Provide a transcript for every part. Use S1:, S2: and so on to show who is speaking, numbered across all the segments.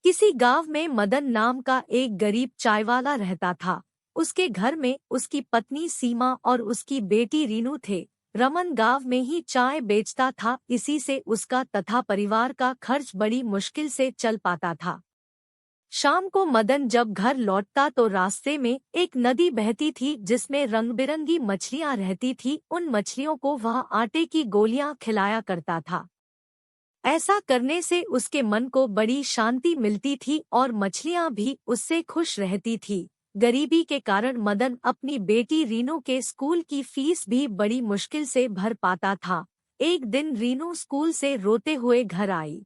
S1: किसी गांव में मदन नाम का एक गरीब चायवाला रहता था। उसके घर में उसकी पत्नी सीमा और उसकी बेटी रीनू थे। रमन गांव में ही चाय बेचता था, इसी से उसका तथा परिवार का खर्च बड़ी मुश्किल से चल पाता था। शाम को मदन जब घर लौटता तो रास्ते में एक नदी बहती थी जिसमें रंग-बिरंगी मछलियां रहती थी। उन मछलियों को वह आटे की गोलियां खिलाया करता था। ऐसा करने से उसके मन को बड़ी शांति मिलती थी और मछलियां भी उससे खुश रहती थी। गरीबी के कारण मदन अपनी बेटी रीनू के स्कूल की फीस भी बड़ी मुश्किल से भर पाता था। एक दिन रीनू स्कूल से रोते हुए घर आई।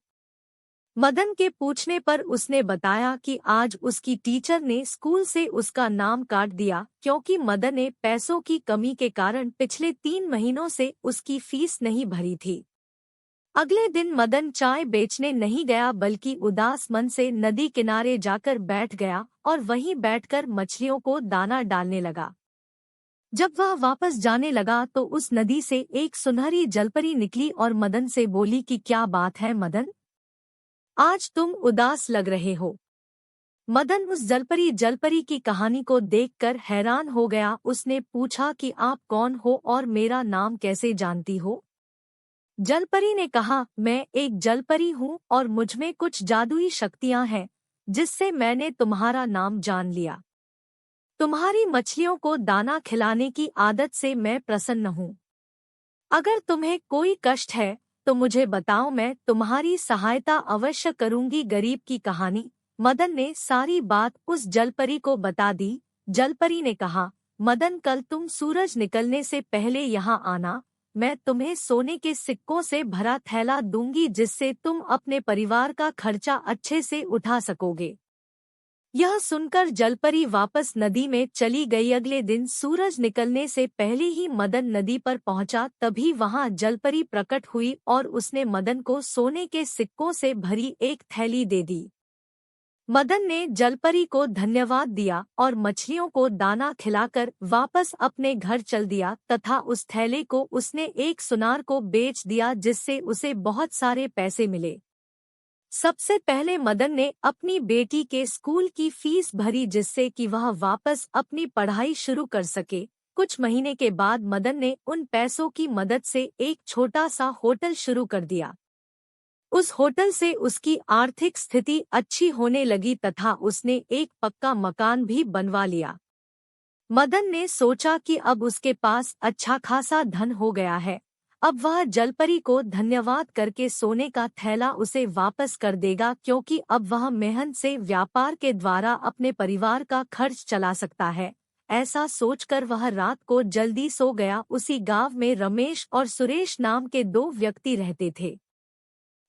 S1: मदन के पूछने पर उसने बताया कि आज उसकी टीचर ने स्कूल से उसका नाम काट दिया क्योंकि मदन ने पैसों की कमी के कारण पिछले 3 महीनों से उसकी फीस नहीं भरी थी। अगले दिन मदन चाय बेचने नहीं गया बल्कि उदास मन से नदी किनारे जाकर बैठ गया और वहीं बैठकर मछलियों को दाना डालने लगा। जब वह वापस जाने लगा तो उस नदी से एक सुनहरी जलपरी निकली और मदन से बोली कि क्या बात है मदन, आज तुम उदास लग रहे हो। मदन उस जलपरी की कहानी को देखकर हैरान हो गया। उसने पूछा कि आप कौन हो और मेरा नाम कैसे जानती हो। जलपरी ने कहा, मैं एक जलपरी हूँ और मुझमें कुछ जादुई शक्तियाँ हैं, जिससे मैंने तुम्हारा नाम जान लिया। तुम्हारी मछलियों को दाना खिलाने की आदत से मैं प्रसन्न हूँ। अगर तुम्हें कोई कष्ट है तो मुझे बताओ, मैं तुम्हारी सहायता अवश्य करूँगी। गरीब की कहानी। मदन ने सारी बात उस जलपरी को बता दी। जलपरी ने कहा, मदन कल तुम सूरज निकलने से पहले यहाँ आना। मैं तुम्हें सोने के सिक्कों से भरा थैला दूंगी जिससे तुम अपने परिवार का खर्चा अच्छे से उठा सकोगे। यह सुनकर जलपरी वापस नदी में चली गई। अगले दिन सूरज निकलने से पहले ही मदन नदी पर पहुंचा, तभी वहां जलपरी प्रकट हुई और उसने मदन को सोने के सिक्कों से भरी एक थैली दे दी। मदन ने जलपरी को धन्यवाद दिया और मछलियों को दाना खिलाकर वापस अपने घर चल दिया तथा उस थैले को उसने एक सुनार को बेच दिया जिससे उसे बहुत सारे पैसे मिले। सबसे पहले मदन ने अपनी बेटी के स्कूल की फीस भरी जिससे कि वह वापस अपनी पढ़ाई शुरू कर सके। कुछ महीने के बाद मदन ने उन पैसों की मदद से एक छोटा सा होटल शुरू कर दिया। उस होटल से उसकी आर्थिक स्थिति अच्छी होने लगी तथा उसने एक पक्का मकान भी बनवा लिया। मदन ने सोचा कि अब उसके पास अच्छा खासा धन हो गया है, अब वह जलपरी को धन्यवाद करके सोने का थैला उसे वापस कर देगा क्योंकि अब वह मेहनत से व्यापार के द्वारा अपने परिवार का खर्च चला सकता है। ऐसा सोचकर वह रात को जल्दी सो गया। उसी गांव में रमेश और सुरेश नाम के 2 व्यक्ति रहते थे।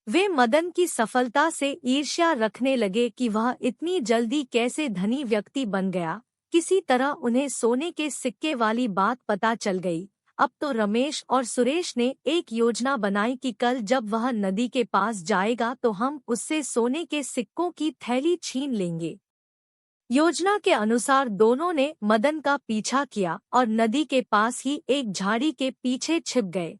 S1: वे मदन की सफलता से ईर्ष्या रखने लगे कि वह इतनी जल्दी कैसे धनी व्यक्ति बन गया। किसी तरह उन्हें सोने के सिक्के वाली बात पता चल गई। अब तो रमेश और सुरेश ने एक योजना बनाई कि कल जब वह नदी के पास जाएगा तो हम उससे सोने के सिक्कों की थैली छीन लेंगे। योजना के अनुसार दोनों ने मदन का पीछा किया और नदी के पास ही एक झाड़ी के पीछे छिप गए।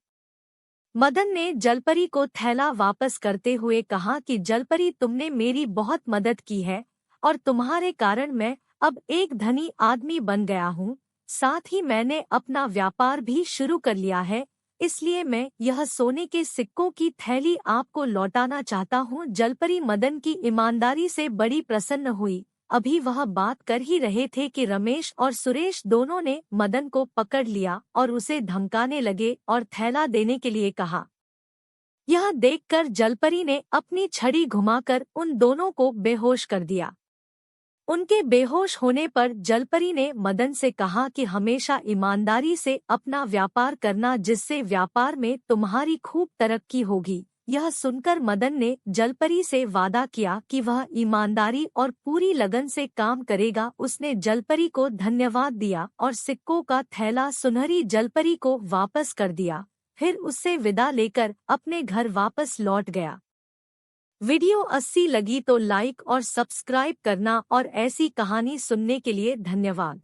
S1: मदन ने जलपरी को थैला वापस करते हुए कहा कि जलपरी, तुमने मेरी बहुत मदद की है और तुम्हारे कारण मैं अब एक धनी आदमी बन गया हूँ। साथ ही मैंने अपना व्यापार भी शुरू कर लिया है, इसलिए मैं यह सोने के सिक्कों की थैली आपको लौटाना चाहता हूँ। जलपरी मदन की ईमानदारी से बड़ी प्रसन्न हुई। अभी वह बात कर ही रहे थे कि रमेश और सुरेश दोनों ने मदन को पकड़ लिया और उसे धमकाने लगे और थैला देने के लिए कहा। यह देखकर जलपरी ने अपनी छड़ी घुमाकर उन दोनों को बेहोश कर दिया। उनके बेहोश होने पर जलपरी ने मदन से कहा कि हमेशा ईमानदारी से अपना व्यापार करना, जिससे व्यापार में तुम्हारी खूब तरक्की होगी। यह सुनकर मदन ने जलपरी से वादा किया कि वह ईमानदारी और पूरी लगन से काम करेगा। उसने जलपरी को धन्यवाद दिया और सिक्कों का थैला सुनहरी जलपरी को वापस कर दिया। फिर उससे विदा लेकर अपने घर वापस लौट गया। वीडियो 80 लगी तो लाइक और सब्सक्राइब करना और ऐसी कहानी सुनने के लिए धन्यवाद।